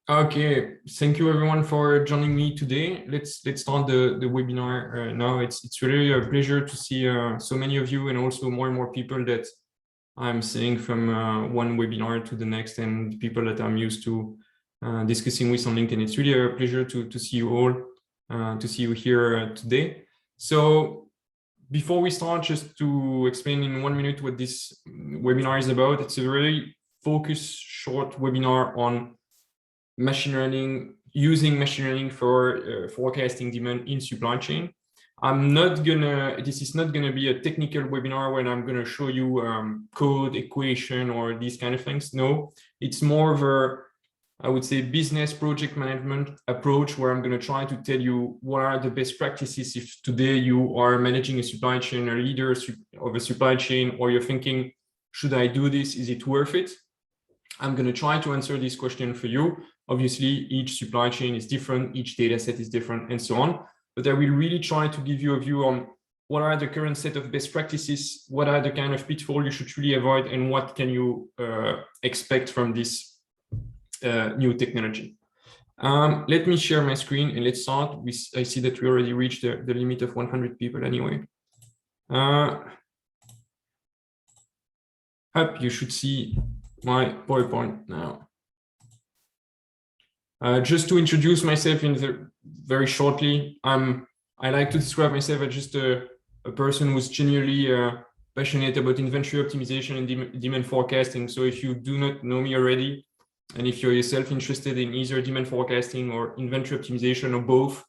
Okay, thank you everyone for joining me today. Let's start the webinar now. It's really a pleasure to see so many of you and also more and more people that I'm seeing from one webinar to the next, and people that I'm used to discussing with on LinkedIn. It's really a pleasure to see you all, to see you here today. So before we start, just to explain in 1 minute what this webinar is about, it's a very focused short webinar on machine learning, using machine learning for forecasting demand in supply chain. This is not gonna be a technical webinar where I'm gonna show you code, equation, or these kind of things. No, it's more of a, I would say, business project management approach where I'm gonna try to tell you what are the best practices if today you are managing a supply chain, a leader of a supply chain, or you're thinking, should I do this? Is it worth it? I'm gonna try to answer this question for you. Obviously, each supply chain is different, each data set is different, and so on. But I will really try to give you a view on what are the current set of best practices, what are the kind of pitfalls you should really avoid, and what can you expect from this new technology. Let me share my screen and let's start. I see that we already reached the limit of 100 people anyway. Up, you should see my PowerPoint now. Just to introduce myself very shortly, I like to describe myself as just a person who's genuinely passionate about inventory optimization and demand forecasting. So if you do not know me already, and if you're yourself interested in either demand forecasting or inventory optimization or both,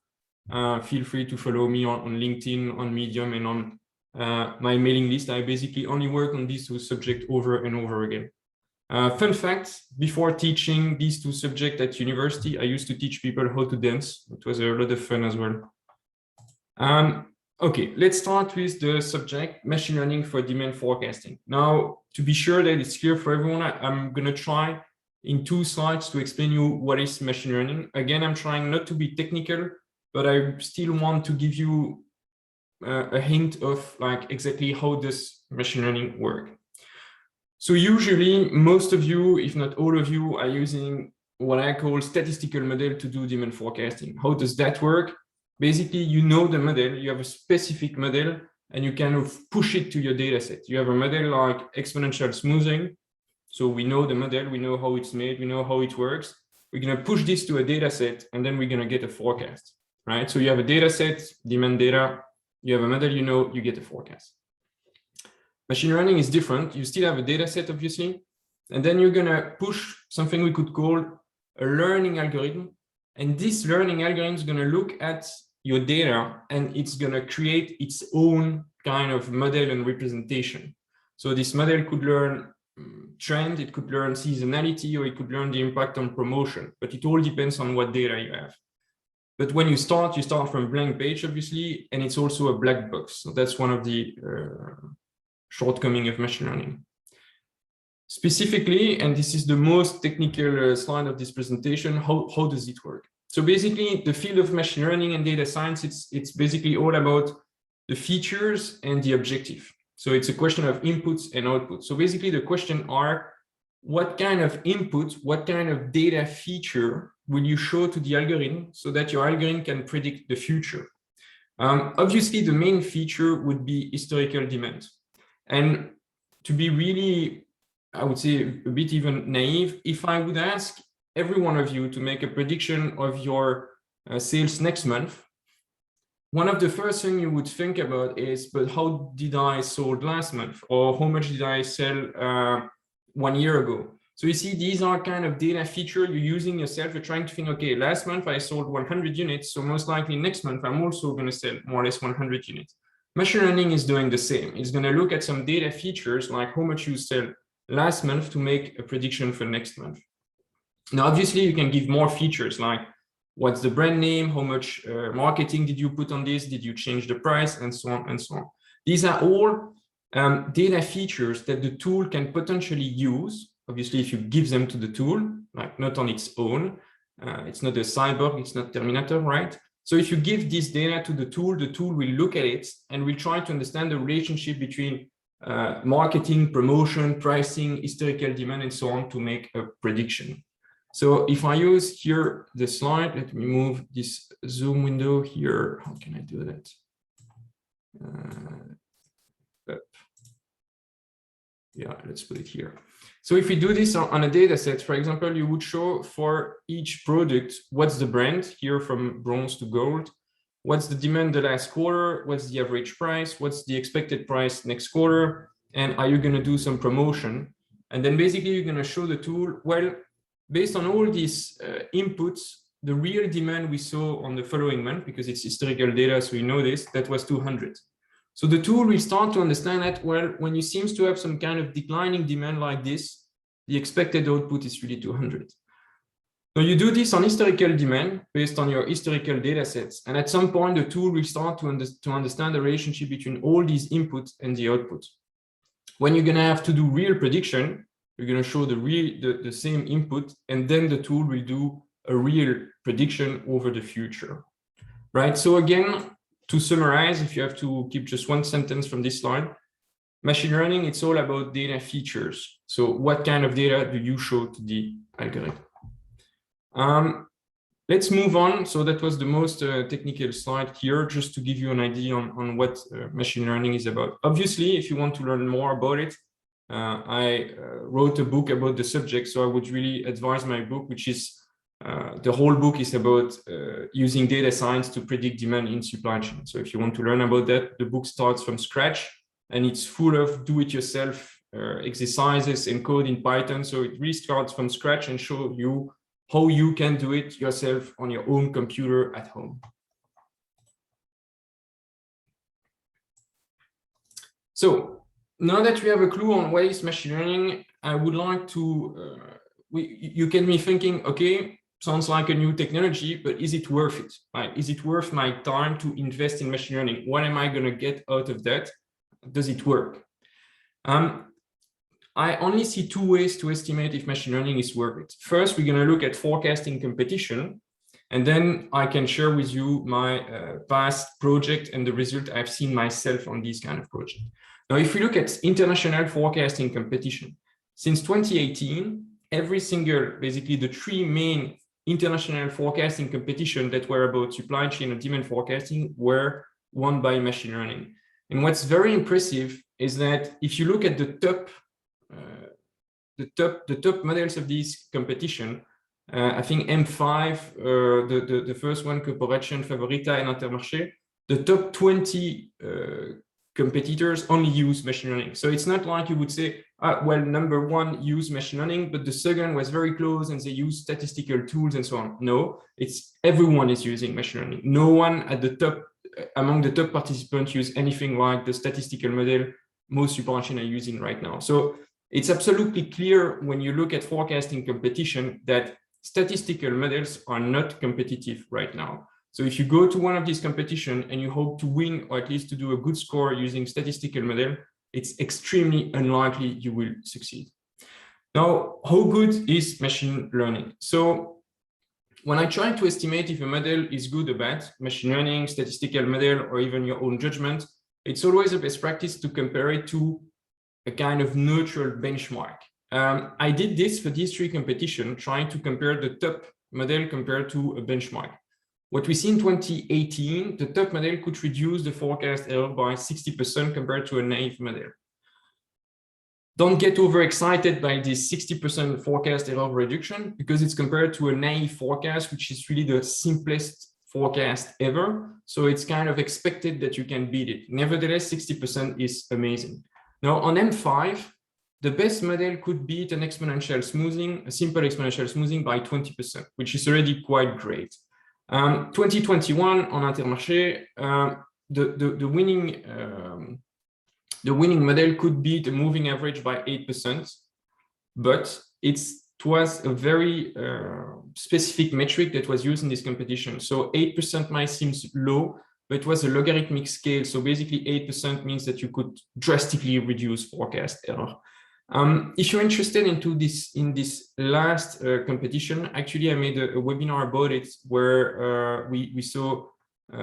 feel free to follow me on LinkedIn, on Medium, and on my mailing list. I basically only work on these two subjects over and over again. Fun fact, before teaching these two subjects at university, I used to teach people how to dance. It was a lot of fun as well. Okay, let's start with the subject, machine learning for demand forecasting. Now, to be sure that it's clear for everyone, I'm going to try in 2 slides to explain you what is machine learning. Again, I'm trying not to be technical, but I still want to give you a hint of like exactly how does machine learning work. So usually most of you, if not all of you, are using what I call statistical model to do demand forecasting. How does that work? Basically, you know the model, you have a specific model, and you kind of push it to your data set. You have a model like exponential smoothing. So we know the model, we know how it's made, we know how it works. We're going to push this to a data set, and then we're going to get a forecast, right? So you have a data set, demand data, you have a model, you know, you get a forecast. Machine learning is different. You still have a data set, obviously, and then you're going to push something we could call a learning algorithm. And this learning algorithm is going to look at your data and it's going to create its own kind of model and representation. So this model could learn trend, it could learn seasonality, or it could learn the impact on promotion, but it all depends on what data you have. But when you start from blank page, obviously, and it's also a black box. So that's one of the shortcoming of machine learning. Specifically, and this is the most technical slide of this presentation, how does it work? So basically, the field of machine learning and data science, it's basically all about the features and the objective. So it's a question of inputs and outputs. So basically, the question are, what kind of input, what kind of data feature will you show to the algorithm so that your algorithm can predict the future? Obviously, the main feature would be historical demand. And to be really, I would say, a bit even naive, if I would ask every one of you to make a prediction of your sales next month, one of the first things you would think about is, but how did I sold last month? Or how much did I sell 1 year ago? So you see, these are kind of data feature you're using yourself. You're trying to think, okay, last month I sold 100 units. So most likely next month, I'm also going to sell more or less 100 units. Machine learning is doing the same. It's going to look at some data features like how much you sell last month to make a prediction for next month. Now, obviously, you can give more features like what's the brand name, how much marketing did you put on this, did you change the price, and so on and so on. These are all data features that the tool can potentially use. Obviously, if you give them to the tool, like not on its own, it's not a cyborg, it's not Terminator, right? So if you give this data to the tool will look at it and will try to understand the relationship between marketing, promotion, pricing, historical demand, and so on to make a prediction. So if I use here the slide, let me move this Zoom window here. How can I do that? Yeah, let's put it here. So if we do this on a data set, for example, you would show for each product, what's the brand here from bronze to gold, what's the demand the last quarter, what's the average price, what's the expected price next quarter, and are you going to do some promotion? And then basically you're going to show the tool, well, based on all these inputs, the real demand we saw on the following month, because it's historical data, so we know this, that was 200. So the tool will start to understand that, well, when you seem to have some kind of declining demand like this, the expected output is really 200. So you do this on historical demand based on your historical data sets. And at some point, the tool will start to understand the relationship between all these inputs and the output. When you're going to have to do real prediction, you're going to show the same input, and then the tool will do a real prediction over the future, right? So again, to summarize, if you have to keep just one sentence from this slide, machine learning, it's all about data features. So what kind of data do you show to the algorithm? Let's move on. So that was the most technical slide here, just to give you an idea on what machine learning is about. Obviously, if you want to learn more about it, I wrote a book about the subject. So I would really advise my book, which is the whole book is about using data science to predict demand in supply chain. So if you want to learn about that, the book starts from scratch and it's full of do-it-yourself exercises and code in Python. So it really starts from scratch and shows you how you can do it yourself on your own computer at home. So now that we have a clue on what is machine learning, I would like to, you can be thinking, okay, sounds like a new technology, but is it worth it? Right? Is it worth my time to invest in machine learning? What am I going to get out of that? Does it work? I only see two ways to estimate if machine learning is worth it. First, we're going to look at forecasting competition, and then I can share with you my past project and the result I've seen myself on these kind of projects. Now, if we look at international forecasting competition, since 2018, every single, basically the three main international forecasting competition that were about supply chain and demand forecasting were won by machine learning. And what's very impressive is that if you look at the top models of this competition, I think M5, the first one, Corporation, Favorita, and Intermarché, the top 20 competitors only use machine learning. So it's not like you would say, well, number one used machine learning, but the second was very close and they use statistical tools and so on. No, it's everyone is using machine learning. No one at the top, among the top participants, use anything like the statistical model most supply chain are using right now. So it's absolutely clear when you look at forecasting competition that statistical models are not competitive right now. So if you go to one of these competitions and you hope to win or at least to do a good score using statistical model, it's extremely unlikely you will succeed. Now, how good is machine learning? So when I try to estimate if a model is good or bad, machine learning, statistical model, or even your own judgment, it's always a best practice to compare it to a kind of neutral benchmark. I did this for these three competitions, trying to compare the top model compared to a benchmark. What we see in 2018, the top model could reduce the forecast error by 60% compared to a naive model. Don't get overexcited by this 60% forecast error reduction because it's compared to a naive forecast, which is really the simplest forecast ever. So it's kind of expected that you can beat it. Nevertheless, 60% is amazing. Now on M5, the best model could beat an exponential smoothing, a simple exponential smoothing by 20%, which is already quite great. 2021 on Intermarché, the winning model could beat a moving average by 8%, but it was a very specific metric that was used in this competition. So 8% might seem low, but it was a logarithmic scale. So basically 8% means that you could drastically reduce forecast error. If you're interested in this last competition, actually I made a webinar about it where we saw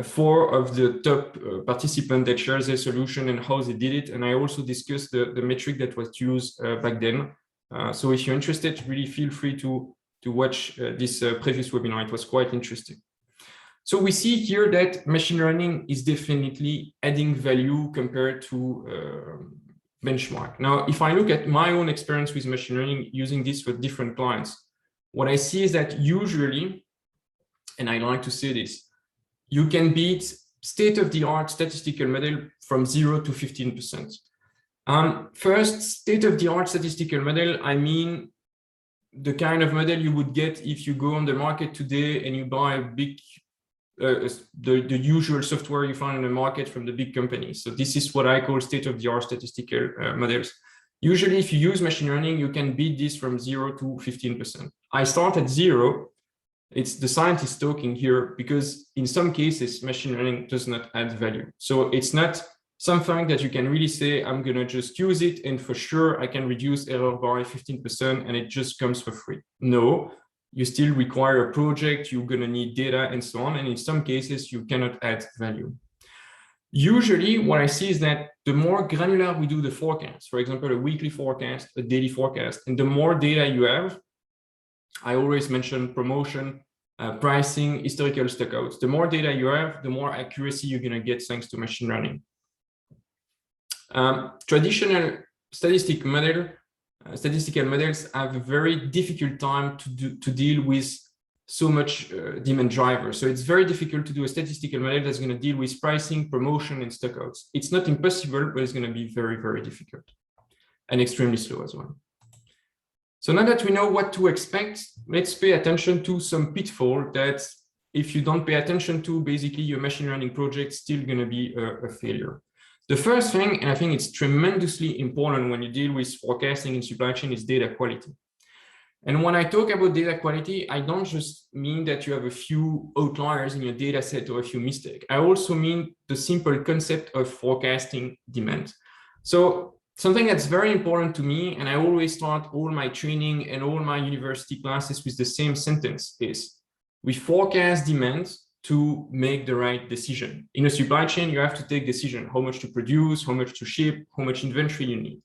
4 of the top participants that shared their solution and how they did it. And I also discussed the metric that was used back then. So if you're interested, really feel free to to watch this previous webinar. It was quite interesting. So we see here that machine learning is definitely adding value compared to benchmark. Now, if I look at my own experience with machine learning using this for different clients, what I see is that usually, and I like to say this, you can beat state-of-the-art statistical model from 0 to 15%. First, state-of-the-art statistical model, I mean the kind of model you would get if you go on the market today and you buy a big, the usual software you find in the market from the big companies. So this is what I call state-of-the-art statistical models. Usually, if you use machine learning, you can beat this from 0 to 15%. I start at 0. It's the scientist talking here, because in some cases, machine learning does not add value. So it's not something that you can really say, I'm going to just use it, and for sure, I can reduce error by 15%, and it just comes for free. No, you still require a project, you're going to need data, and so on. And in some cases, you cannot add value. Usually, what I see is that the more granular we do the forecast, for example, a weekly forecast, a daily forecast, and the more data you have, I always mention promotion, pricing, historical stockouts. The more data you have, the more accuracy you're going to get thanks to machine learning. Traditional statistical models have a very difficult time to deal with so much demand driver. So it's very difficult to do a statistical model that's going to deal with pricing, promotion, and stockouts. It's not impossible, but it's going to be very, very difficult and extremely slow as well. So now that we know what to expect, let's pay attention to some pitfall that if you don't pay attention to, basically your machine learning project is still going to be a failure. The first thing, and I think it's tremendously important when you deal with forecasting in supply chain, is data quality. And when I talk about data quality, I don't just mean that you have a few outliers in your data set or a few mistakes. I also mean the simple concept of forecasting demand. So something that's very important to me, and I always start all my training and all my university classes with the same sentence, is we forecast demand to make the right decision. In a supply chain, you have to take decision, how much to produce, how much to ship, how much inventory you need.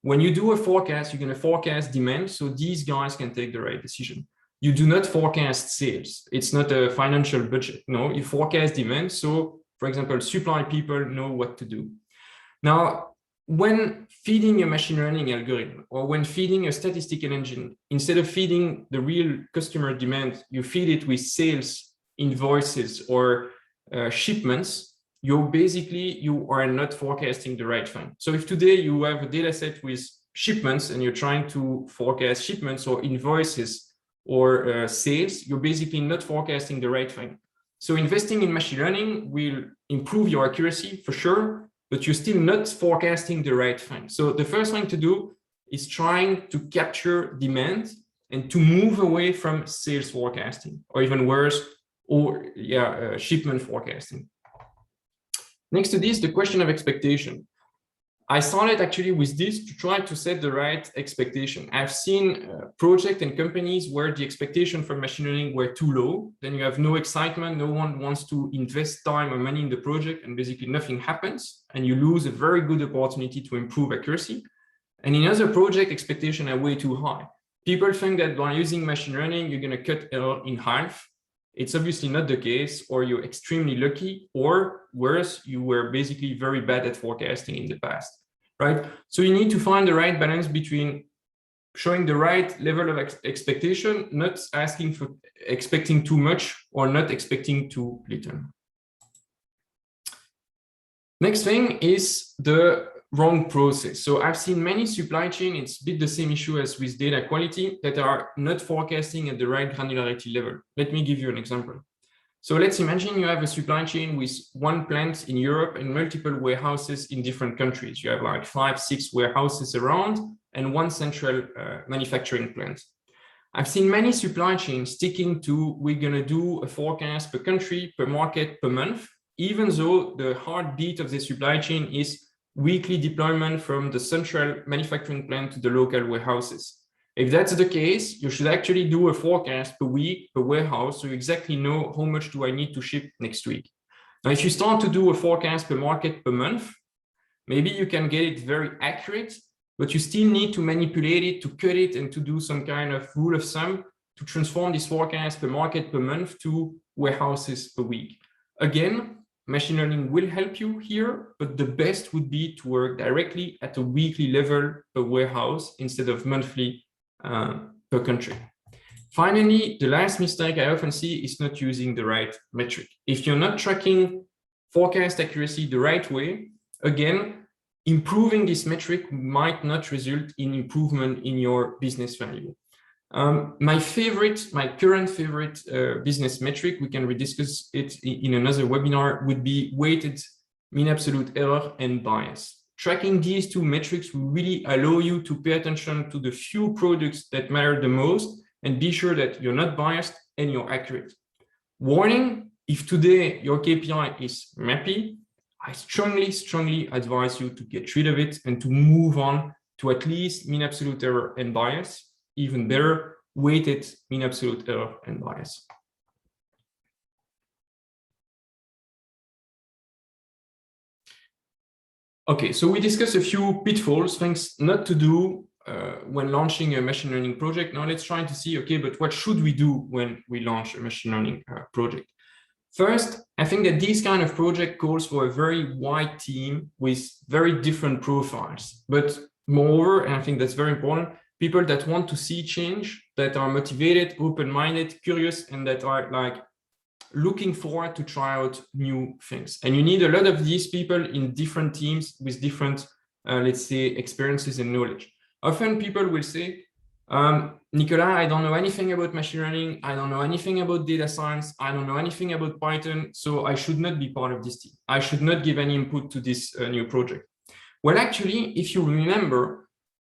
When you do a forecast, you're going to forecast demand so these guys can take the right decision. You do not forecast sales. It's not a financial budget. No, you forecast demand. So, for example, supply people know what to do. Now, when feeding a machine learning algorithm or when feeding a statistical engine, instead of feeding the real customer demand, you feed it with sales, invoices, or shipments, you are not forecasting the right thing. So if today you have a data set with shipments and you're trying to forecast shipments or invoices or sales, you're basically not forecasting the right thing. So investing in machine learning will improve your accuracy for sure, but you're still not forecasting the right thing. So the first thing to do is trying to capture demand and to move away from sales forecasting, or even worse, shipment forecasting. Next to this, the question of expectation. I started actually with this to try to set the right expectation. I've seen projects and companies where the expectation for machine learning were too low. Then you have no excitement. No one wants to invest time or money in the project, and basically nothing happens. And you lose a very good opportunity to improve accuracy. And in other project, expectations are way too high. People think that by using machine learning, you're going to cut error in half. It's obviously not the case, or you're extremely lucky, or worse, you were basically very bad at forecasting in the past, right? So you need to find the right balance between showing the right level of expectation, not expecting too much or not expecting too little. Next thing is the wrong process. So I've seen many supply chain, it's a bit the same issue as with data quality, that are not forecasting at the right granularity level. Let me give you an example. So let's imagine you have a supply chain with one plant in Europe and multiple warehouses in different countries. You have like 5, 6 warehouses around and one central manufacturing plant. I've seen many supply chains sticking to, we're going to do a forecast per country, per market, per month, even though the heartbeat of the supply chain is weekly deployment from the central manufacturing plant to the local warehouses. If that's the case, you should actually do a forecast per week, per warehouse, so you exactly know how much do I need to ship next week. Now, if you start to do a forecast per market per month, maybe you can get it very accurate, but you still need to manipulate it, to cut it, and to do some kind of rule of thumb to transform this forecast per market per month to warehouses per week. Again, machine learning will help you here, but the best would be to work directly at a weekly level per warehouse instead of monthly per country. Finally, the last mistake I often see is not using the right metric. If you're not tracking forecast accuracy the right way, again, improving this metric might not result in improvement in your business value. My current favorite business metric, we can rediscuss it in another webinar, would be weighted mean absolute error and bias. Tracking these two metrics will really allow you to pay attention to the few products that matter the most and be sure that you're not biased and you're accurate. Warning, if today your KPI is MAPI, I strongly advise you to get rid of it and to move on to at least mean absolute error and bias. Even better, weighted mean absolute error and bias. Okay, so we discussed a few pitfalls, things not to do when launching a machine learning project. Now let's try to see, okay, but what should we do when we launch a machine learning project? First, I think that this kind of project calls for a very wide team with very different profiles. But moreover, and I think that's very important, people that want to see change, that are motivated, open-minded, curious, and that are like looking forward to try out new things. And you need a lot of these people in different teams with different, let's say, experiences and knowledge. Often people will say, Nicolas, I don't know anything about machine learning. I don't know anything about data science. I don't know anything about Python. So I should not be part of this team. I should not give any input to this new project. Well, actually, if you remember,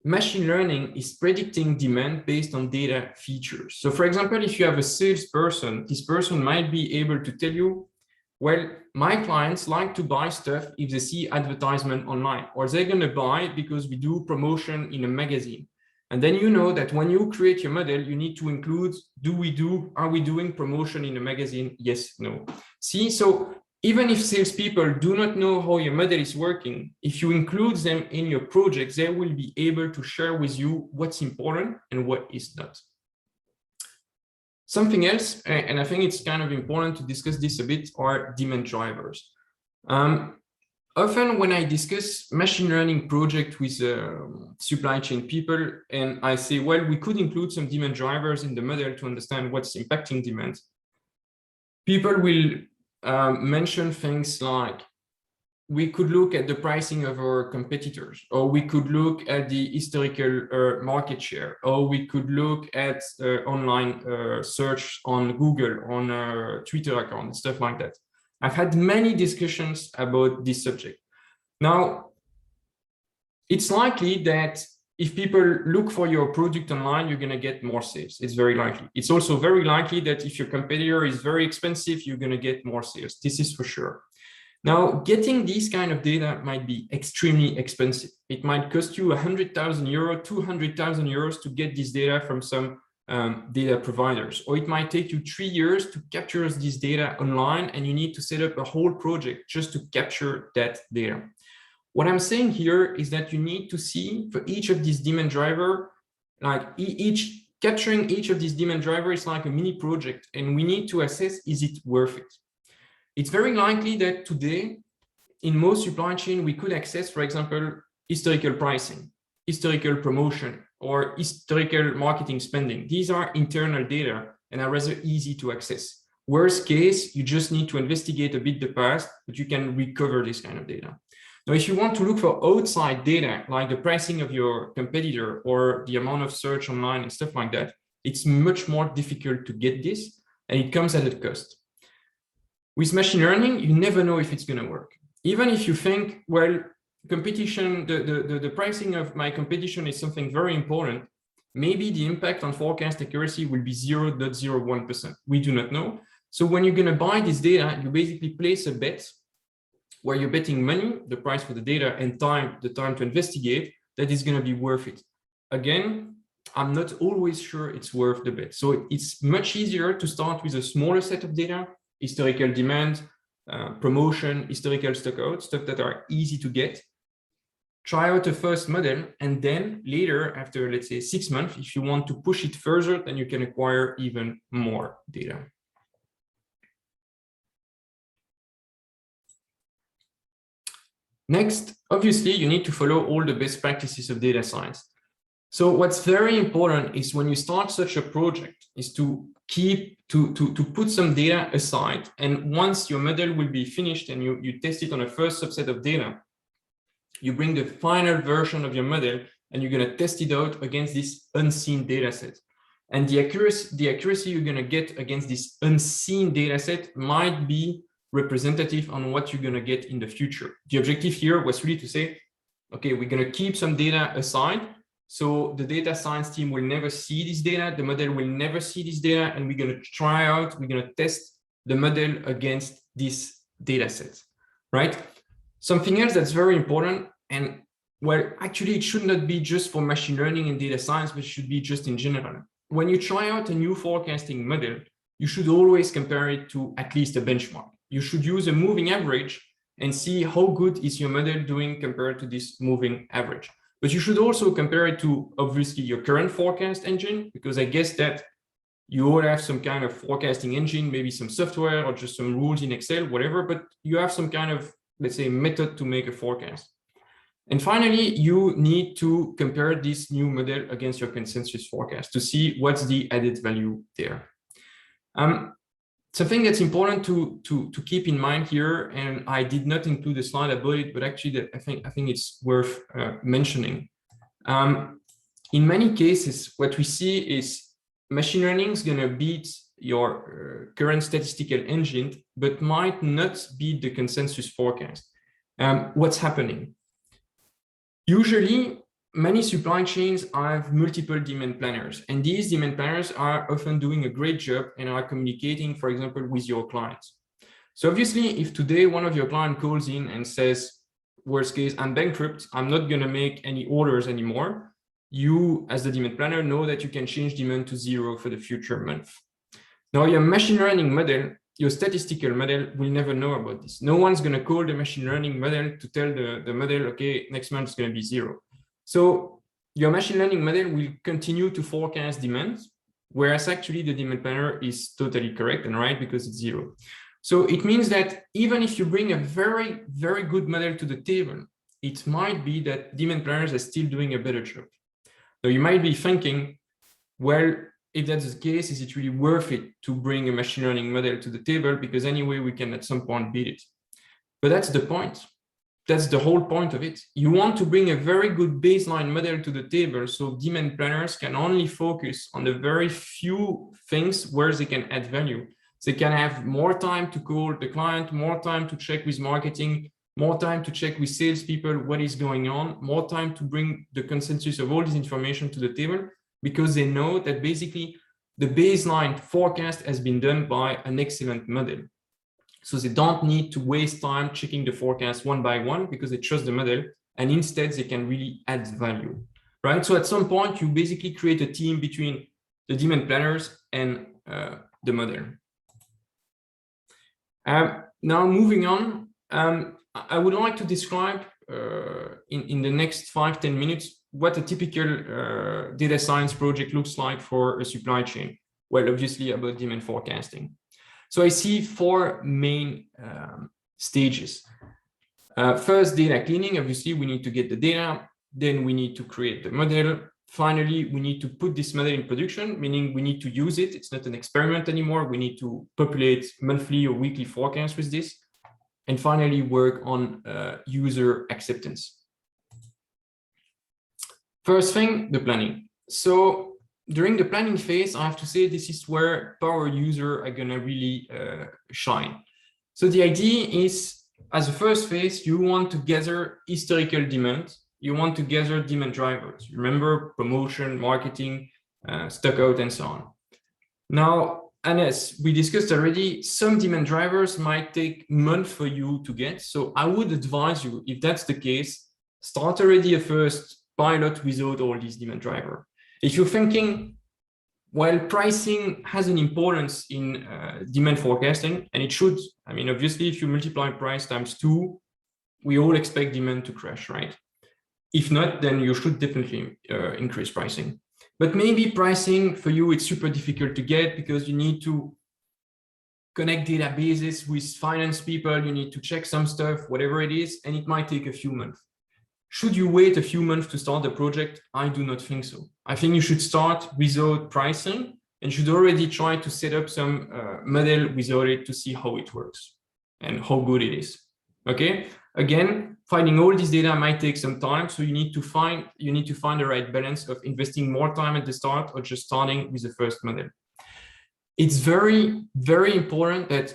machine learning is predicting demand based on data features. So for example, if you have a salesperson, this person might be able to tell you, well, my clients like to buy stuff if they see advertisement online, or they're going to buy because we do promotion in a magazine. And then you know that when you create your model, you need to include, are we doing promotion in a magazine? Yes, no. See, so even if salespeople do not know how your model is working, if you include them in your project, they will be able to share with you what's important and what is not. Something else, and I think it's kind of important to discuss this a bit, are demand drivers. Often when I discuss machine learning project with supply chain people, and I say, well, we could include some demand drivers in the model to understand what's impacting demand, people will mention things like, we could look at the pricing of our competitors, or we could look at the historical market share, or we could look at online search on Google, on Twitter account, stuff like that. I've had many discussions about this subject. Now, it's likely that if people look for your product online, you're going to get more sales. It's very likely. It's also very likely that if your competitor is very expensive, you're going to get more sales. This is for sure. Now, getting these kind of data might be extremely expensive. It might cost you 100,000 euros, 200,000 euros to get this data from some data providers, or it might take you 3 years to capture this data online, and you need to set up a whole project just to capture that data. What I'm saying here is that you need to see for each of these demand driver, like capturing each of these demand drivers is like a mini project, and we need to assess, is it worth it? It's very likely that today, in most supply chain, we could access, for example, historical pricing, historical promotion, or historical marketing spending. These are internal data and are rather easy to access. Worst case, you just need to investigate a bit the past, but you can recover this kind of data. Now, if you want to look for outside data, like the pricing of your competitor or the amount of search online and stuff like that, it's much more difficult to get this, and it comes at a cost. With machine learning, you never know if it's going to work. Even if you think, well, competition, the pricing of my competition is something very important, maybe the impact on forecast accuracy will be 0.01%. We do not know. So when you're going to buy this data, you basically place a bet where you're betting money, the price for the data, and time, the time to investigate, that is going to be worth it. Again, I'm not always sure it's worth the bet. So it's much easier to start with a smaller set of data, historical demand, promotion, historical stock out, stuff that are easy to get. try out a first model, and then later, after let's say 6 months, if you want to push it further, then you can acquire even more data. Next, obviously, you need to follow all the best practices of data science. So what's very important is when you start such a project is to put some data aside. And once your model will be finished and you test it on a first subset of data, you bring the final version of your model and you're going to test it out against this unseen data set. And the accuracy you're going to get against this unseen data set might be representative on what you're going to get in the future. The objective here was really to say, okay, we're going to keep some data aside. So the data science team will never see this data. The model will never see this data. And we're going to try out, we're going to test the model against this data set, right? Something else that's very important, and well, actually, it should not be just for machine learning and data science, but it should be just in general. When you try out a new forecasting model, you should always compare it to at least a benchmark. You should use a moving average and see how good is your model doing compared to this moving average. But you should also compare it to, obviously, your current forecast engine, because I guess that you all have some kind of forecasting engine, maybe some software or just some rules in Excel, whatever, but you have some kind of, let's say, method to make a forecast. And finally, you need to compare this new model against your consensus forecast to see what's the added value there. Something that's important to keep in mind here, and I did not include a slide about it, but actually I think it's worth mentioning. In many cases, what we see is machine learning is going to beat your current statistical engine, but might not beat the consensus forecast. What's happening? Usually, many supply chains have multiple demand planners, and these demand planners are often doing a great job and are communicating, for example, with your clients. So obviously, if today one of your clients calls in and says, worst case, I'm bankrupt, I'm not going to make any orders anymore, you, as the demand planner, know that you can change demand to 0 for the future month. Now, your machine learning model, your statistical model will never know about this. No one's going to call the machine learning model to tell the model, okay, next month is going to be 0. So your machine learning model will continue to forecast demand, whereas actually the demand planner is totally correct and right because it's 0. So it means that even if you bring a very, very good model to the table, it might be that demand planners are still doing a better job. So you might be thinking, well, if that's the case, is it really worth it to bring a machine learning model to the table? Because anyway, we can at some point beat it. But that's the point. That's the whole point of it. You want to bring a very good baseline model to the table so demand planners can only focus on the very few things where they can add value. They can have more time to call the client, more time to check with marketing, more time to check with salespeople what is going on, more time to bring the consensus of all this information to the table, because they know that basically the baseline forecast has been done by an excellent model. So they don't need to waste time checking the forecast one by one because they trust the model, and instead they can really add value, right? So at some point, you basically create a team between the demand planners and the model. Now moving on, I would like to describe in the next 5-10 minutes what a typical data science project looks like for a supply chain. Well, obviously about demand forecasting. So I see 4 main stages. First, data cleaning. Obviously, we need to get the data. Then we need to create the model. Finally, we need to put this model in production, meaning we need to use it. It's not an experiment anymore. We need to populate monthly or weekly forecasts with this. And finally, work on user acceptance. First thing, the planning. So during the planning phase, I have to say this is where power users are going to really shine. So the idea is, as a first phase, you want to gather historical demand. You want to gather demand drivers. Remember, promotion, marketing, stock out, and so on. Now, and as we discussed already, some demand drivers might take months for you to get. So I would advise you, if that's the case, start already a first pilot without all these demand drivers. If you're thinking, well, pricing has an importance in demand forecasting, and it should. I mean, obviously, if you multiply price times 2, we all expect demand to crash, right? If not, then you should definitely increase pricing. But maybe pricing for you, it's super difficult to get because you need to connect databases with finance people, you need to check some stuff, whatever it is, and it might take a few months. Should you wait a few months to start the project? I do not think so. I think you should start without pricing and should already try to set up some model without it to see how it works and how good it is. Okay. Again, finding all this data might take some time, so you need to find the right balance of investing more time at the start or just starting with the first model. It's very, very important that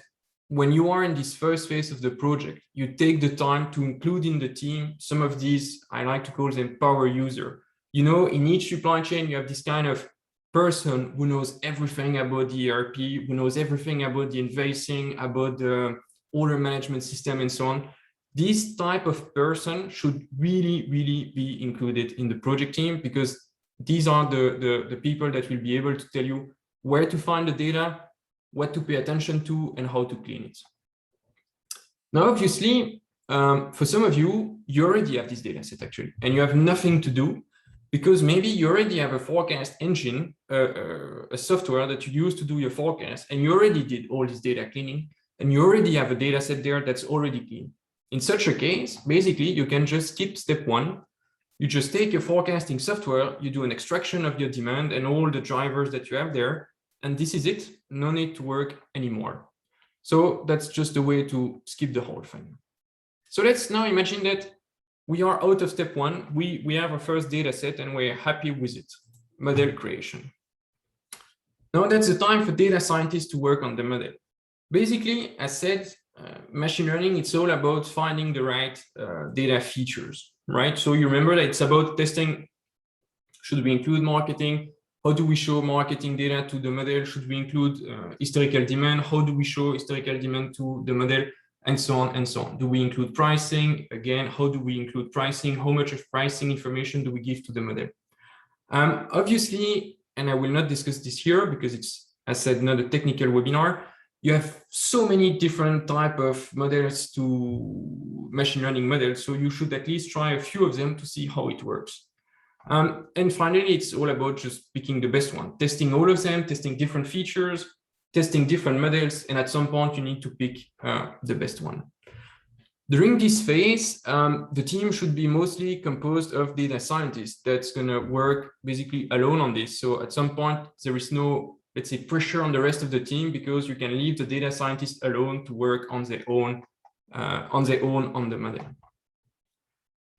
when you are in this first phase of the project, you take the time to include in the team some of these, I like to call them power user. You know, in each supply chain, you have this kind of person who knows everything about the ERP, who knows everything about the invoicing, about the order management system, and so on. This type of person should really, really be included in the project team because these are the people that will be able to tell you where to find the data, what to pay attention to, and how to clean it. Now, obviously, for some of you, you already have this data set actually, and you have nothing to do because maybe you already have a forecast engine, a software that you use to do your forecast, and you already did all this data cleaning, and you already have a data set there that's already clean. In such a case, basically, you can just skip step one. You just take your forecasting software, you do an extraction of your demand and all the drivers that you have there, and this is it. No need to work anymore. So that's just a way to skip the whole thing. So let's now imagine that we are out of step one. We have our first data set and we're happy with it. Model creation. Now that's the time for data scientists to work on the model. Basically, as said, machine learning, it's all about finding the right data features, right? So you remember that it's about testing. Should we include marketing? How do we show marketing data to the model? Should we include historical demand? How do we show historical demand to the model? And so on and so on. Do we include pricing? Again, how do we include pricing? How much of pricing information do we give to the model? Obviously, and I will not discuss this here because it's, as said, not a technical webinar. You have so many different type of models to machine learning models, so you should at least try a few of them to see how it works. And finally, it's all about just picking the best one, testing all of them, testing different features, testing different models, and at some point you need to pick the best one. During this phase, the team should be mostly composed of data scientists that's going to work basically alone on this. So at some point, there is no, let's say, pressure on the rest of the team because you can leave the data scientists alone to work on their own on the model.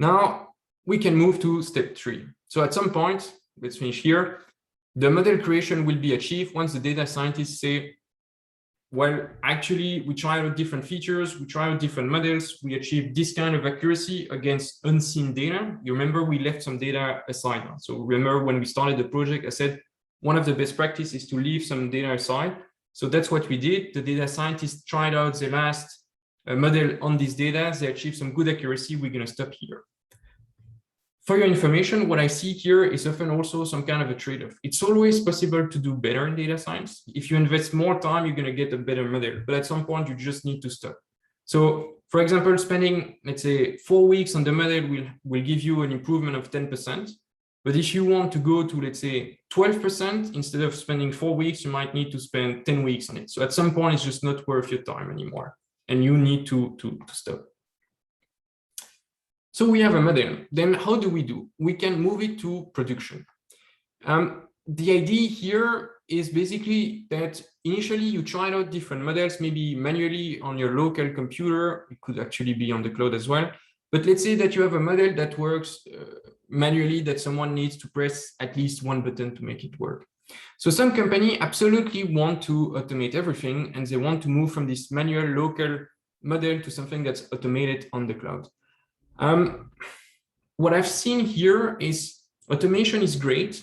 Now we can move to step 3. So at some point, let's finish here. The model creation will be achieved once the data scientists say, well, actually, we tried out different features, we tried out different models, we achieved this kind of accuracy against unseen data. You remember we left some data aside. So remember when we started the project, I said, one of the best practices is to leave some data aside. So that's what we did. The data scientists tried out the last model on this data. They achieved some good accuracy. We're going to stop here. For your information, what I see here is often also some kind of a trade-off. It's always possible to do better in data science. If you invest more time, you're going to get a better model. But at some point, you just need to stop. So, for example, spending, let's say, 4 weeks on the model will give you an improvement of 10%. But if you want to go to, let's say, 12%, instead of spending 4 weeks, you might need to spend 10 weeks on it. So at some point, it's just not worth your time anymore. And you need to stop. So we have a model. Then how do we do? We can move it to production. The idea here is basically that initially you tried out different models, maybe manually on your local computer. It could actually be on the cloud as well. But let's say that you have a model that works manually, that someone needs to press at least one button to make it work. So some company absolutely want to automate everything, and they want to move from this manual local model to something that's automated on the cloud. What I've seen here is automation is great,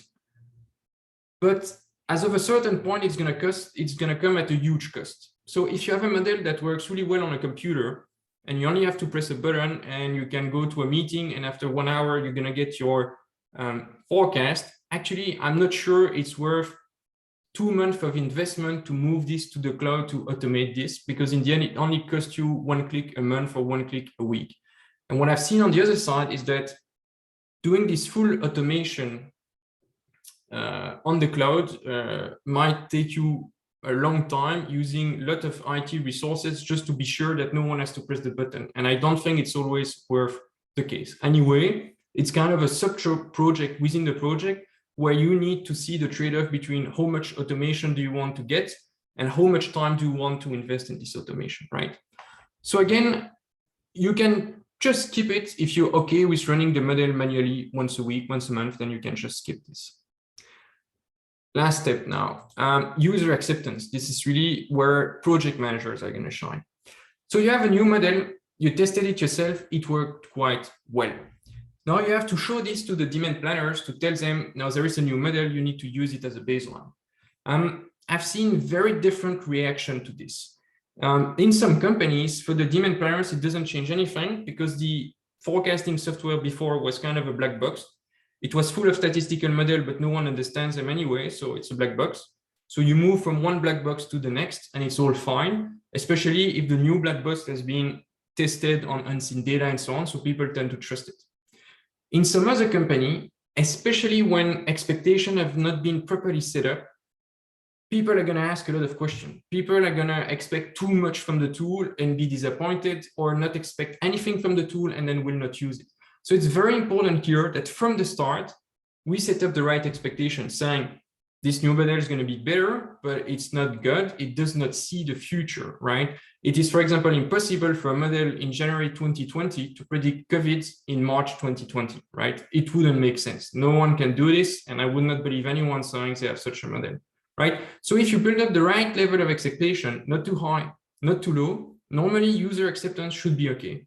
but as of a certain point, it's going to come at a huge cost. So if you have a model that works really well on a computer and you only have to press a button and you can go to a meeting and after 1 hour, you're going to get your forecast. Actually, I'm not sure it's worth 2 months of investment to move this to the cloud to automate this, because in the end, it only costs you 1 click a month or 1 click a week. And what I've seen on the other side is that doing this full automation on the cloud might take you a long time using a lot of IT resources just to be sure that no one has to press the button. And I don't think it's always worth the case. Anyway, it's kind of a sub-project within the project where you need to see the trade-off between how much automation do you want to get and how much time do you want to invest in this automation, right? So again, you can just skip it if you're okay with running the model manually once a week, once a month, then you can just skip this. Last step now, user acceptance. This is really where project managers are going to shine. So you have a new model, you tested it yourself, it worked quite well. Now you have to show this to the demand planners to tell them, now there is a new model, you need to use it as a baseline. I've seen very different reaction to this. In some companies, for the demand planners, it doesn't change anything because the forecasting software before was kind of a black box. It was full of statistical model, but no one understands them anyway, so it's a black box. So you move from one black box to the next, and it's all fine, especially if the new black box has been tested on unseen data and so on, so people tend to trust it. In some other company, especially when expectations have not been properly set up, people are going to ask a lot of questions. People are going to expect too much from the tool and be disappointed, or not expect anything from the tool and then will not use it. So it's very important here that from the start, we set up the right expectations, saying this new model is going to be better, but it's not good. It does not see the future, right? It is, for example, impossible for a model in January 2020 to predict COVID in March 2020, right? It wouldn't make sense. No one can do this, and I would not believe anyone saying they have such a model, right? So if you build up the right level of expectation, not too high, not too low, normally user acceptance should be okay.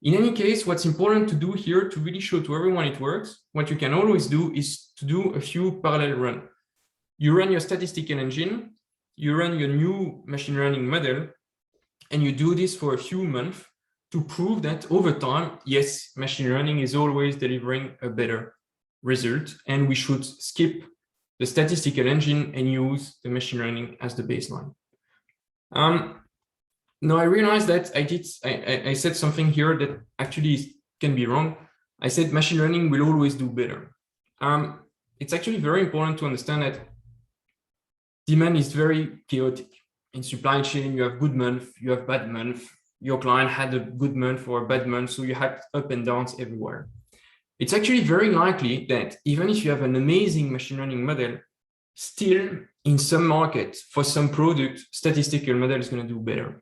In any case, what's important to do here to really show to everyone it works, what you can always do is to do a few parallel runs. You run your statistical engine, you run your new machine learning model, and you do this for a few months to prove that over time, yes, machine learning is always delivering a better result, and we should skip the statistical engine and use the machine learning as the baseline. Now I realized that I said something here that actually can be wrong. I said machine learning will always do better. It's actually very important to understand that demand is very chaotic. In supply chain, you have good month, you have bad month. Your client had a good month or a bad month, so you had up and downs everywhere. It's actually very likely that even if you have an amazing machine learning model, still in some markets, for some product, statistical model is going to do better.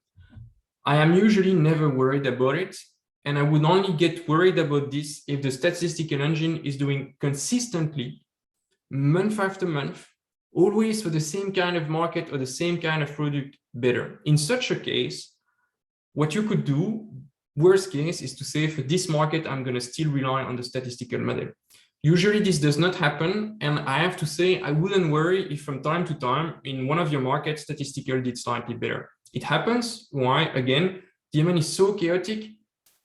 I am usually never worried about it, and I would only get worried about this if the statistical engine is doing consistently, month after month, always for the same kind of market or the same kind of product better. In such a case, what you could do, worst case, is to say for this market, I'm going to still rely on the statistical model. Usually this does not happen, and I have to say I wouldn't worry if from time to time in one of your markets, statistical did slightly better. It happens. Why? Again, demand is so chaotic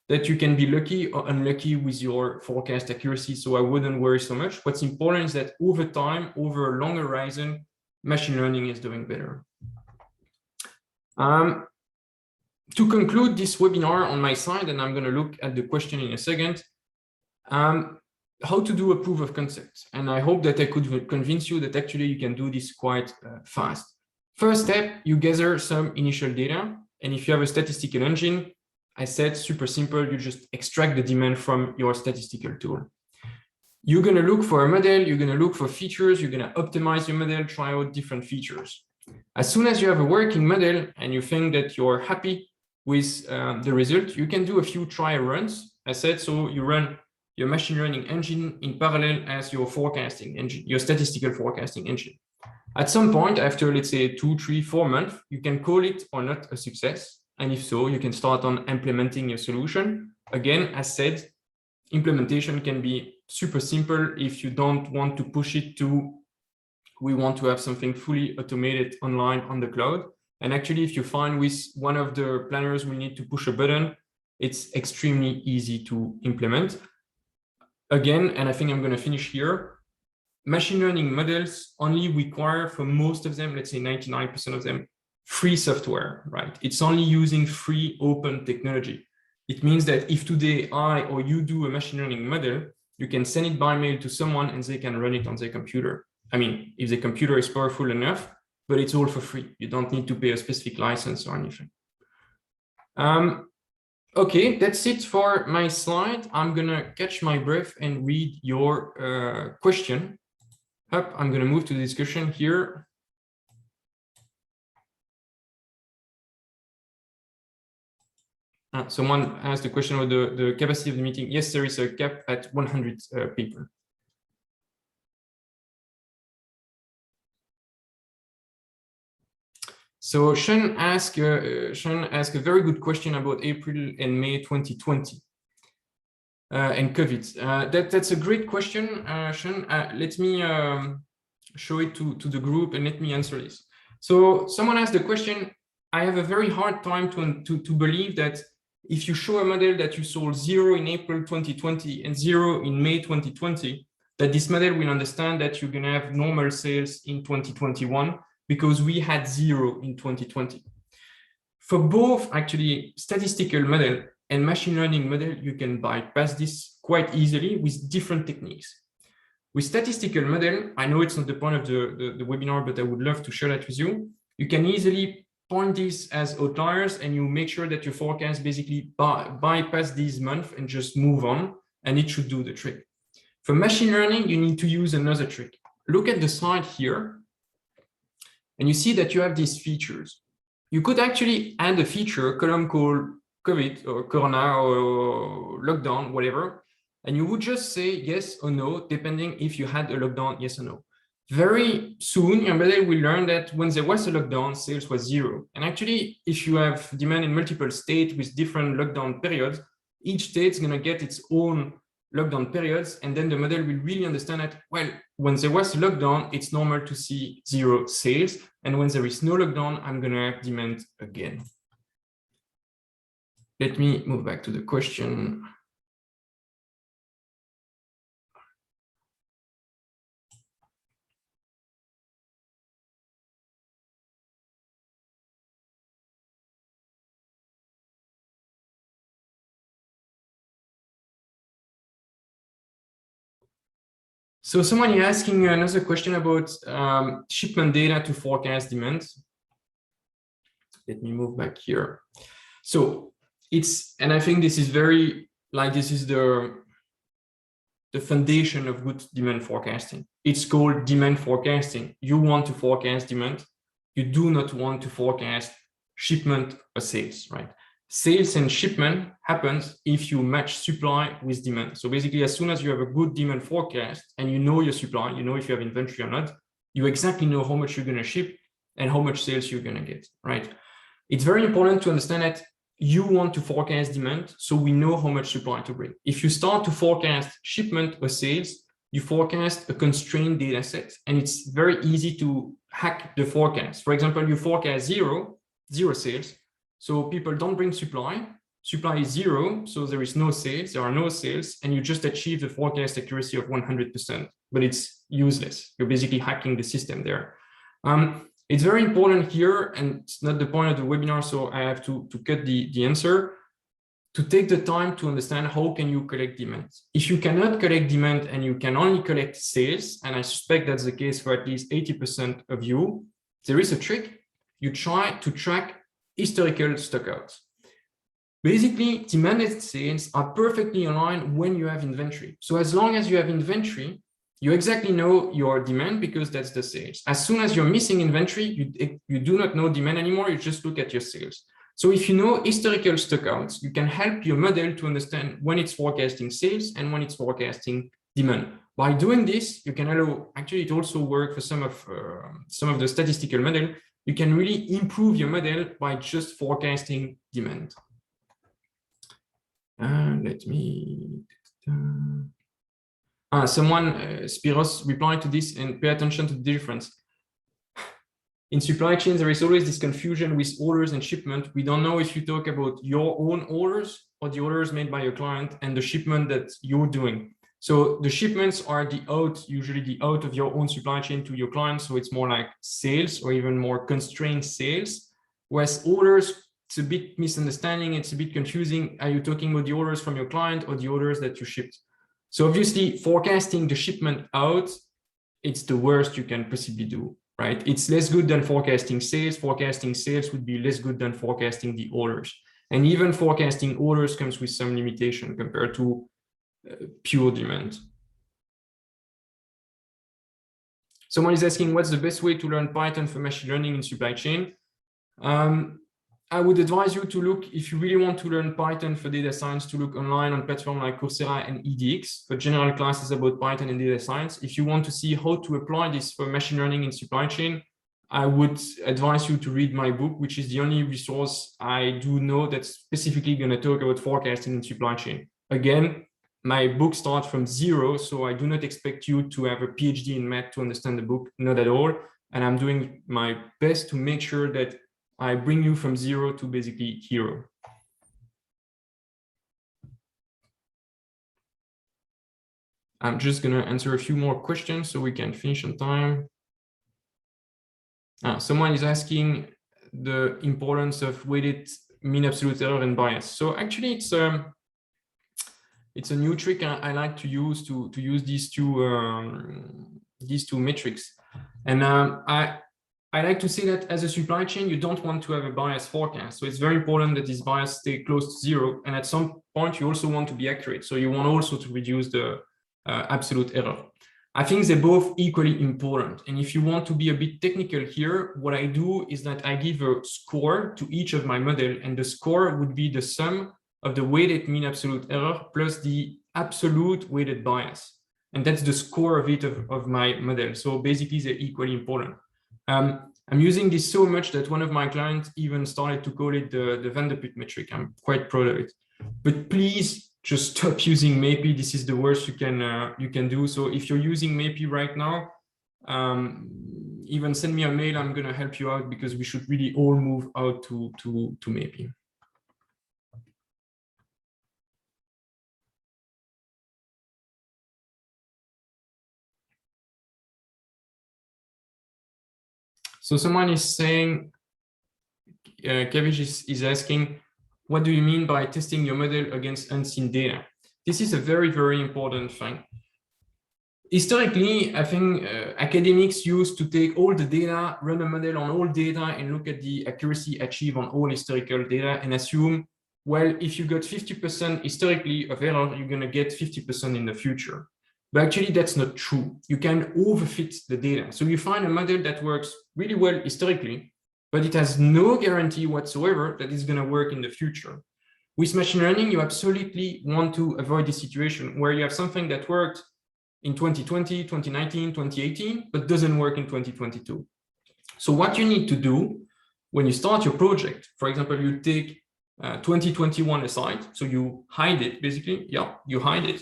that you can be lucky or unlucky with your forecast accuracy. So I wouldn't worry so much. What's important is that over time, over a long horizon, machine learning is doing better. To conclude this webinar on my side, and I'm going to look at the question in a second, how to do a proof of concept. And I hope that I could convince you that actually you can do this quite fast. First step, you gather some initial data. And if you have a statistical engine, I said super simple, you just extract the demand from your statistical tool. You're going to look for a model, you're going to look for features, you're going to optimize your model, try out different features. As soon as you have a working model and you think that you're happy with the result, you can do a few trial runs. I said, so you run your machine learning engine in parallel as your forecasting engine, your statistical forecasting engine. At some point, after let's say 2, 3, 4 months, you can call it or not a success. And if so, you can start on implementing your solution. Again, as said, implementation can be super simple if you don't want to push it to, we want to have something fully automated online on the cloud. And actually, if you find with one of the planners we need to push a button, it's extremely easy to implement. Again, and I think I'm going to finish here, machine learning models only require for most of them, let's say 99% of them, free software, right? It's only using free open technology. It means that if today I or you do a machine learning model, you can send it by mail to someone and they can run it on their computer. I mean, if the computer is powerful enough, but it's all for free. You don't need to pay a specific license or anything. Okay, that's it for my slide. I'm gonna catch my breath and read your question. I'm gonna move to the discussion here. Someone asked the question about the capacity of the meeting. Yes, there is a cap at 100 people. So Sean asked a very good question about April and May 2020 and COVID. That's a great question, Sean. Let me show it to the group and let me answer this. So someone asked the question, I have a very hard time to believe that if you show a model that you sold 0 in April 2020 and 0 in May 2020, that this model will understand that you're going to have normal sales in 2021 because we had 0 in 2020. For both actually statistical model and machine learning model, you can bypass this quite easily with different techniques. With statistical model, I know it's not the point of the webinar, but I would love to share that with you. You can easily point these as outliers and you make sure that your forecast basically bypass these months and just move on, and it should do the trick. For machine learning, you need to use another trick. Look at the slide here, and you see that you have these features. You could actually add a feature, a column called COVID or Corona or lockdown, whatever, and you would just say yes or no, depending if you had a lockdown, yes or no. Very soon, your model will learn that when there was a lockdown, sales was 0. And actually, if you have demand in multiple states with different lockdown periods, each state is going to get its own lockdown periods. And then the model will really understand that, well, when there was a lockdown, it's normal to see 0 sales. And when there is no lockdown, I'm going to have demand again. Let me move back to the question. So someone is asking another question about shipment data to forecast demand. Let me move back here. So and I think this is this is the foundation of good demand forecasting. It's called demand forecasting. You want to forecast demand. You do not want to forecast shipment or sales, right? Sales and shipment happens if you match supply with demand. So basically, as soon as you have a good demand forecast and you know your supply, you know if you have inventory or not, you exactly know how much you're going to ship and how much sales you're going to get, right? It's very important to understand that you want to forecast demand so we know how much supply to bring. If you start to forecast shipment or sales, you forecast a constrained data set, and it's very easy to hack the forecast. For example, you forecast zero sales. So people don't bring supply. Supply is 0, so there is no sales. There are no sales, and you just achieve the forecast accuracy of 100%. But it's useless. You're basically hacking the system there. It's very important here, and it's not the point of the webinar, so I have to cut the answer, to take the time to understand how can you collect demand. If you cannot collect demand and you can only collect sales, and I suspect that's the case for at least 80% of you, there is a trick. You try to track historical stockouts. Basically, demand and sales are perfectly aligned when you have inventory. So as long as you have inventory, you exactly know your demand because that's the sales. As soon as you're missing inventory, you do not know demand anymore, you just look at your sales. So if you know historical stockouts, you can help your model to understand when it's forecasting sales and when it's forecasting demand. By doing this, you can allow, actually it also works for some of the statistical model, you can really improve your model by just forecasting demand. Let me... someone, Spiros, replied to this and pay attention to the difference. In supply chain, there is always this confusion with orders and shipment. We don't know if you talk about your own orders or the orders made by your client and the shipment that you're doing. So the shipments are usually the out of your own supply chain to your client. So it's more like sales or even more constrained sales. Whereas orders, it's a bit misunderstanding. It's a bit confusing. Are you talking about the orders from your client or the orders that you shipped? So obviously forecasting the shipment out, it's the worst you can possibly do, right? It's less good than forecasting sales. Forecasting sales would be less good than forecasting the orders. And even forecasting orders comes with some limitation compared to pure demand. Someone is asking, what's the best way to learn Python for machine learning in supply chain? I would advise you to look, if you really want to learn Python for data science, to look online on platforms like Coursera and EDX for general classes about Python and data science. If you want to see how to apply this for machine learning in supply chain, I would advise you to read my book, which is the only resource I do know that's specifically going to talk about forecasting in supply chain. Again, my book starts from zero, so I do not expect you to have a PhD in math to understand the book, not at all. And I'm doing my best to make sure that I bring you from zero to basically hero. I'm just going to answer a few more questions so we can finish on time. Someone is asking the importance of weighted mean absolute error and bias. So actually, it's a new trick I like to use use these two metrics. And I like to say that as a supply chain, you don't want to have a bias forecast. So it's very important that this bias stay close to zero. And at some point, you also want to be accurate. So you want also to reduce the absolute error. I think they're both equally important. And if you want to be a bit technical here, what I do is that I give a score to each of my model, and the score would be the sum of the weighted mean absolute error plus the absolute weighted bias. And that's the score of each of my model. So basically, they're equally important. I'm using this so much that one of my clients even started to call it the Vandeput metric. I'm quite proud of it. But please just stop using MAPI. This is the worst you can do. So if you're using MAPI right now, even send me a mail. I'm going to help you out because we should really all move out to MAPI. So someone is saying, Kavish is asking, what do you mean by testing your model against unseen data? This is a very, very important thing. Historically, I think academics used to take all the data, run a model on all data, and look at the accuracy achieved on all historical data and assume, well, if you got 50% historically of error, you're going to get 50% in the future. But actually, that's not true. You can overfit the data. So you find a model that works really well historically, but it has no guarantee whatsoever that it's going to work in the future. With machine learning, you absolutely want to avoid this situation where you have something that worked in 2020, 2019, 2018, but doesn't work in 2022. So what you need to do when you start your project, for example, you take 2021 aside, so you hide it, basically, yeah, you hide it.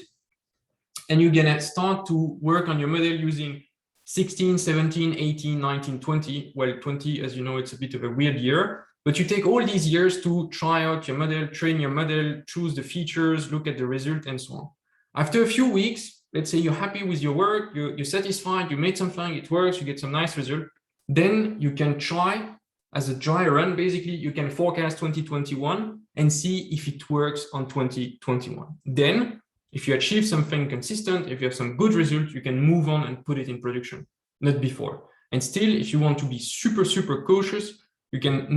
And you're going to start to work on your model using 16, 17, 18, 19, 20. Well, 20, as you know, it's a bit of a weird year, but you take all these years to try out your model, train your model, choose the features, look at the result, and so on. After a few weeks, let's say you're happy with your work, you're satisfied, you made something, it works, you get some nice result, then you can try as a dry run, basically, you can forecast 2021 and see if it works on 2021. Then, if you achieve something consistent, if you have some good result, you can move on and put it in production, not before. And still, if you want to be super, super cautious, you can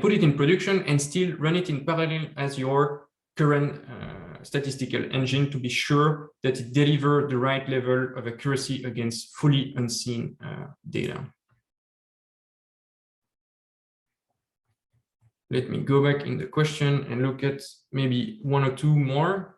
put it in production and still run it in parallel as your current statistical engine to be sure that it delivers the right level of accuracy against fully unseen data. Let me go back in the question and look at maybe one or two more.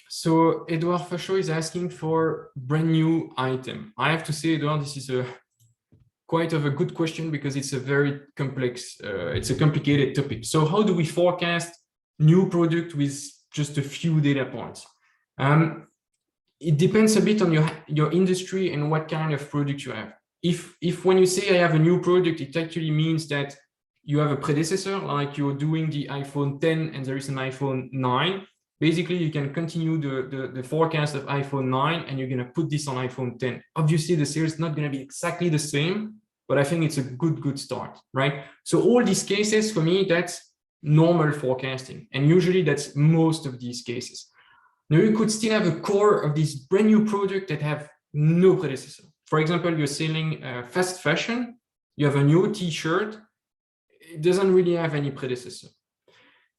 So Edouard Fachot is asking for brand new item. I have to say, Edouard, this is quite of a good question because it's a very complex, it's a complicated topic. So how do we forecast new product with just a few data points? It depends a bit on your industry and what kind of product you have. If when you say I have a new product, it actually means that you have a predecessor, like you're doing the iPhone 10 and there is an iPhone 9, basically you can continue the forecast of iPhone 9 and you're going to put this on iPhone 10. Obviously, the sales is not going to be exactly the same, but I think it's a good start, right? So all these cases, for me, that's normal forecasting. And usually that's most of these cases. Now you could still have a core of this brand new product that have no predecessor. For example, you're selling fast fashion, you have a new t-shirt, it doesn't really have any predecessor.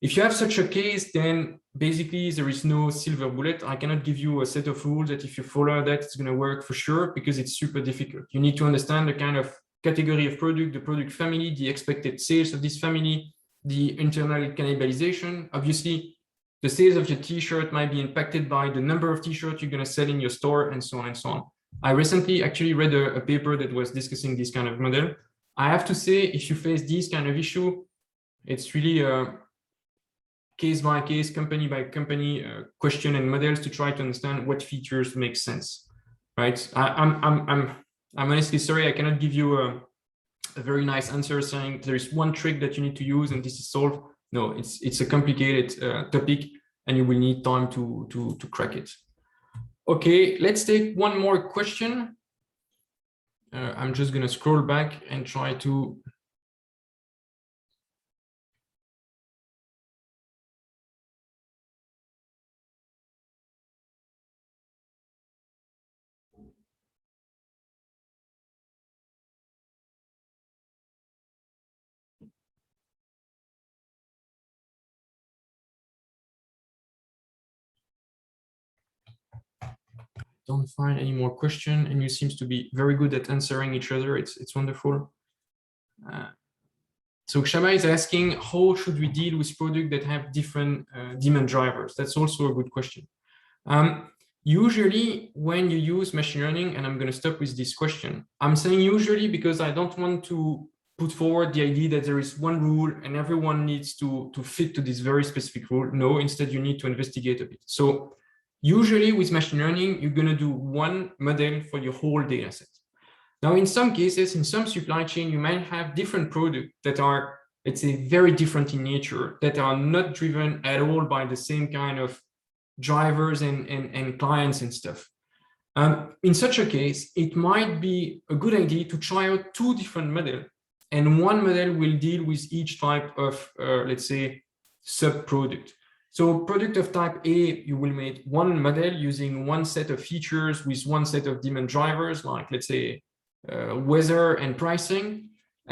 If you have such a case, then basically there is no silver bullet. I cannot give you a set of rules that if you follow that, it's going to work for sure, because it's super difficult. You need to understand the kind of category of product, the product family, the expected sales of this family, the internal cannibalization. Obviously, the sales of your t-shirt might be impacted by the number of t-shirts you're going to sell in your store, and so on and so on. I recently actually read a paper that was discussing this kind of model. I have to say, if you face this kind of issue, it's really a case by case, company by company question and models to try to understand what features make sense, right? I'm honestly sorry, I cannot give you a very nice answer saying there is one trick that you need to use and this is solved. No, it's a complicated topic and you will need time to crack it. Okay, let's take one more question. I'm just going to scroll back and try to. Don't find any more question, and you seems to be very good at answering each other. It's wonderful. So Shama is asking, how should we deal with products that have different demand drivers? That's also a good question. Usually when you use machine learning, and I'm going to stop with this question, I'm saying usually because I don't want to put forward the idea that there is one rule and everyone needs to fit to this very specific rule. No, instead you need to investigate a bit. So usually with machine learning, you're going to do one model for your whole data set. Now, in some cases, in some supply chain, you might have different products that are, let's say, very different in nature, that are not driven at all by the same kind of drivers and clients and stuff. In such a case, it might be a good idea to try out two different models, and one model will deal with each type of, let's say, sub-product. So product of type A, you will make one model using one set of features with one set of demand drivers, like let's say weather and pricing.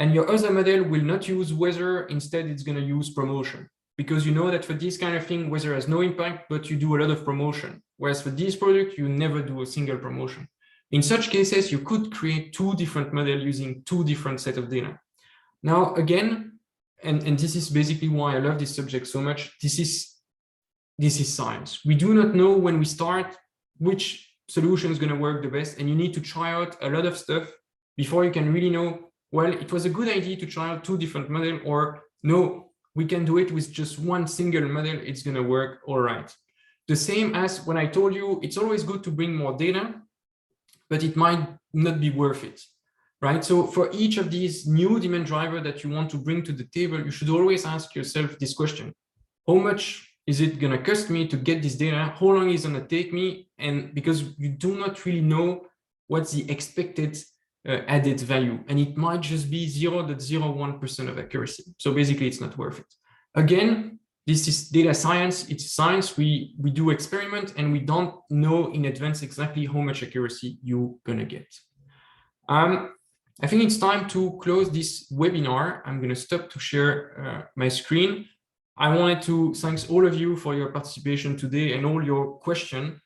And your other model will not use weather, instead it's going to use promotion. Because you know that for this kind of thing, weather has no impact, but you do a lot of promotion. Whereas for this product, you never do a single promotion. In such cases, you could create two different models using two different sets of data. Now, again, and this is basically why I love this subject so much, this is science. We do not know when we start which solution is going to work the best, and you need to try out a lot of stuff before you can really know, well, it was a good idea to try out two different models, or no, we can do it with just one single model, it's going to work all right. The same as when I told you, it's always good to bring more data, but it might not be worth it, right? So for each of these new demand drivers that you want to bring to the table, you should always ask yourself this question: how much is it going to cost me to get this data? How long is it going to take me? And because you do not really know what's the expected added value, and it might just be 0.01% of accuracy. So basically, it's not worth it. Again, this is data science. It's science. We do experiment, and we don't know in advance exactly how much accuracy you're going to get. I think it's time to close this webinar. I'm going to stop to share my screen. I wanted to thank all of you for your participation today and all your questions.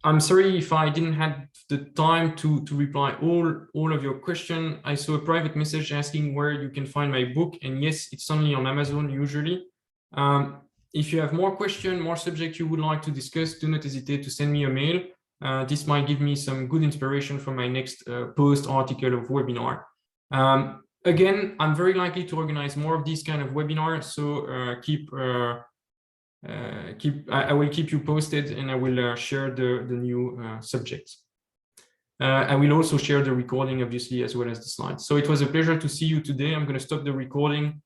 I'm sorry if I didn't have the time to reply all of your questions. I saw a private message asking where you can find my book, and yes, it's only on Amazon usually. If you have more questions, more subjects you would like to discuss, do not hesitate to send me a mail. This might give me some good inspiration for my next post article of webinar. Again, I'm very likely to organize more of these kind of webinars, so I will keep you posted, and I will share the new subjects. I will also share the recording, obviously, as well as the slides. So it was a pleasure to see you today. I'm going to stop the recording